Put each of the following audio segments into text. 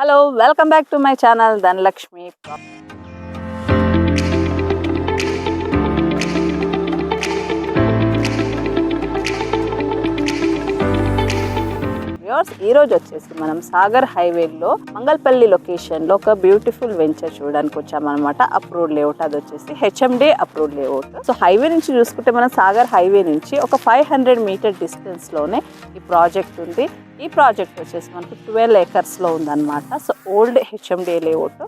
Hello, welcome back to my channel Dhanalakshmi. ఈ రోజు వచ్చేసి మనం సాగర్ హైవేలో మంగళపల్లి లొకేషన్లో ఒక బ్యూటిఫుల్ వెంచర్ చూడడానికి వచ్చామన్నమాట. అప్రూవ్డ్ లేఅవుట్, అది వచ్చేసి HMD approved layout. So highway నుంచి చూసుకుంటే మనం సాగర్ హైవే నుంచి ఒక 500 మీటర్ డిస్టెన్స్లోనే ఈ ప్రాజెక్ట్ ఉంది. ఈ ప్రాజెక్ట్ వచ్చేసి మనకు 12 ఏకర్స్లో ఉందన్నమాట. So old HMD layout.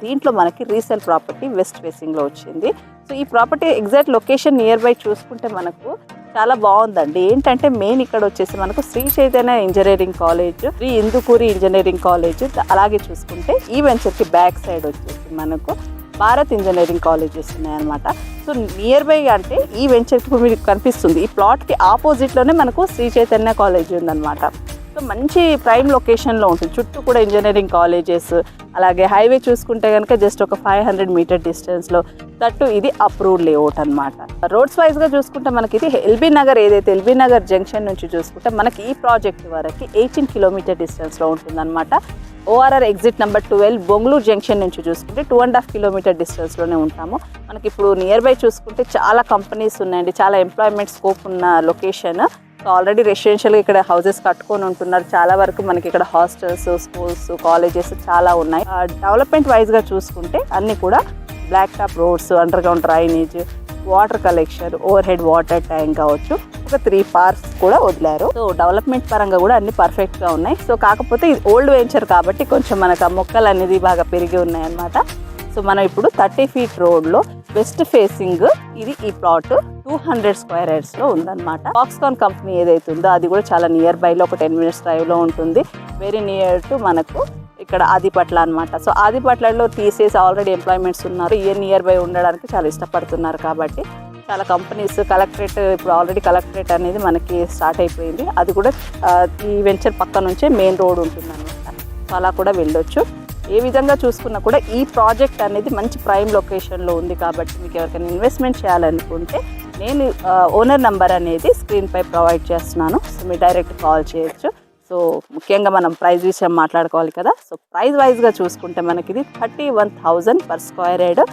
దీంట్లో మనకి రీసేల్ ప్రాపర్టీ వెస్ట్ ఫేసింగ్లో వచ్చింది. సో ఈ property exact location near by చూసుకుంటే మనకు చాలా బాగుందండి. ఏంటంటే మెయిన్ ఇక్కడ వచ్చేసి మనకు Shri Chaitanya engineering college, Shri Indukuri engineering college, అలాగే చూసుకుంటే ఈ వెంచర్కి బ్యాక్ సైడ్ వచ్చేసి మనకు భారత్ ఇంజనీరింగ్ కాలేజెస్ ఉన్నాయన్నమాట. సో నియర్ బై అంటే ఈ వెంచర్కి ఇప్పుడు మీకు కనిపిస్తుంది, ఈ ప్లాట్కి ఆపోజిట్లోనే మనకు శ్రీ చైతన్య కాలేజ్ ఉందన్నమాట. సో మంచి ప్రైమ్ లొకేషన్లో ఉంటుంది. చుట్టూ కూడా ఇంజనీరింగ్ కాలేజెస్, అలాగే హైవే చూసుకుంటే కనుక జస్ట్ ఒక 500 మీటర్ డిస్టెన్స్లో, దట్టు ఇది అప్రూవ్డ్ లేఅవుట్ అనమాట. రోడ్స్ వైజ్గా చూసుకుంటే మనకి ఇది ఎల్బీ నగర్, ఏదైతే ఎల్బీ నగర్ జంక్షన్ నుంచి చూసుకుంటే మనకి ఈ ప్రాజెక్ట్ వరకు 18 కిలోమీటర్ డిస్టెన్స్లో ఉంటుందన్నమాట. ORR exit number 12 Bengaluru junction నుంచి చూసుకుంటే 2.5 కిలోమీటర్ డిస్టెన్స్లోనే ఉంటాము. మనకి ఇప్పుడు నియర్ బై చూసుకుంటే చాలా కంపెనీస్ ఉన్నాయండి, చాలా ఎంప్లాయ్మెంట్ స్కోప్ ఉన్న లొకేషన్. సో ఆల్రెడీ రెసిడెన్షియల్గా ఇక్కడ హౌసెస్ కట్టుకొని ఉంటున్నారు. చాలా వరకు మనకి ఇక్కడ హాస్టల్స్, స్కూల్స్, కాలేజెస్ చాలా ఉన్నాయి. డెవలప్మెంట్ వైజ్గా చూసుకుంటే అన్నీ కూడా black top roads, underground drainage, water collection, overhead water tank కావచ్చు, ఒక 3 పార్క్స్ కూడా వదిలారు. సో డెవలప్మెంట్ పరంగా కూడా అన్ని పర్ఫెక్ట్గా ఉన్నాయి. సో కాకపోతే ఇది ఓల్డ్ వెంచర్ కాబట్టి కొంచెం మనకు ఆ మొక్కలు అనేది బాగా పెరిగి ఉన్నాయన్నమాట. సో మనం ఇప్పుడు 30 ఫీట్ రోడ్లో వెస్ట్ ఫేసింగ్ ఇది ఈ ప్లాట్ 200 స్క్వేర్ యార్డ్స్లో ఉందన్నమాట. ఫాక్స్కాన్ కంపెనీ ఏదైతే ఉందో అది కూడా చాలా నియర్ బైలో ఒక 10 మినిట్స్ డ్రైవ్లో ఉంటుంది. వెరీ నియర్ టు మనకు ఇక్కడ ఆదిపట్ల అనమాట. సో ఆదిపట్లలో తీసేసి ఆల్రెడీ ఎంప్లాయ్మెంట్స్ ఉన్నారు. నియర్ బై ఉండడానికి చాలా ఇష్టపడుతున్నారు కాబట్టి చాలా కంపెనీస్, కలెక్టరేట్ ఇప్పుడు ఆల్రెడీ కలెక్టరేట్ అనేది మనకి స్టార్ట్ అయిపోయింది. అది కూడా ఈ వెంచర్ పక్క నుంచే మెయిన్ రోడ్ ఉంటుంది అనమాట. సో అలా కూడా వెళ్ళొచ్చు. ఏ విధంగా చూసుకున్నా కూడా ఈ ప్రాజెక్ట్ అనేది మంచి ప్రైమ్ లొకేషన్లో ఉంది కాబట్టి మీకు ఎవరికైనా ఇన్వెస్ట్మెంట్ చేయాలనుకుంటే నేను ఓనర్ నెంబర్ అనేది స్క్రీన్పై ప్రొవైడ్ చేస్తున్నాను. సో మీరు డైరెక్ట్ కాల్ చేయొచ్చు. సో ముఖ్యంగా మనం ప్రైస్ విషయం మాట్లాడుకోవాలి కదా. సో ప్రైస్ వైజ్గా చూసుకుంటే మనకి ఇది 31,000 పర్ స్క్వేర్ యార్డ్.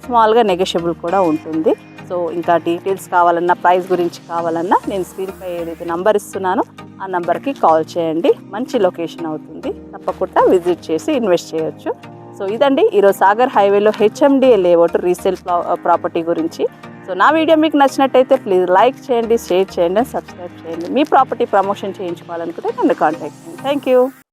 స్మాల్గా నెగోషియబుల్ కూడా ఉంటుంది. సో ఇంకా డీటెయిల్స్ కావాలన్నా, ప్రైస్ గురించి కావాలన్నా నేను స్క్రీన్పై ఏదైతే నంబర్ ఇస్తున్నానో ఆ నెంబర్కి కాల్ చేయండి. మంచి లొకేషన్ అవుతుంది, తప్పకుండా విజిట్ చేసి ఇన్వెస్ట్ చేయొచ్చు. సో ఇదండి ఈరోజు సాగర్ హైవేలో హెచ్ఎండి లేఅవుట్ రీసేల్ ప్రాపర్టీ గురించి. సో నా వీడియో మీకు నచ్చినట్టయితే ప్లీజ్ లైక్ చేయండి, షేర్ చేయండి, సబ్స్క్రైబ్ చేయండి. మీ ప్రాపర్టీ ప్రమోషన్ చేయించుకోవాలనుకుంటే నన్ను కాంటాక్ట్ చేయండి. Thank you.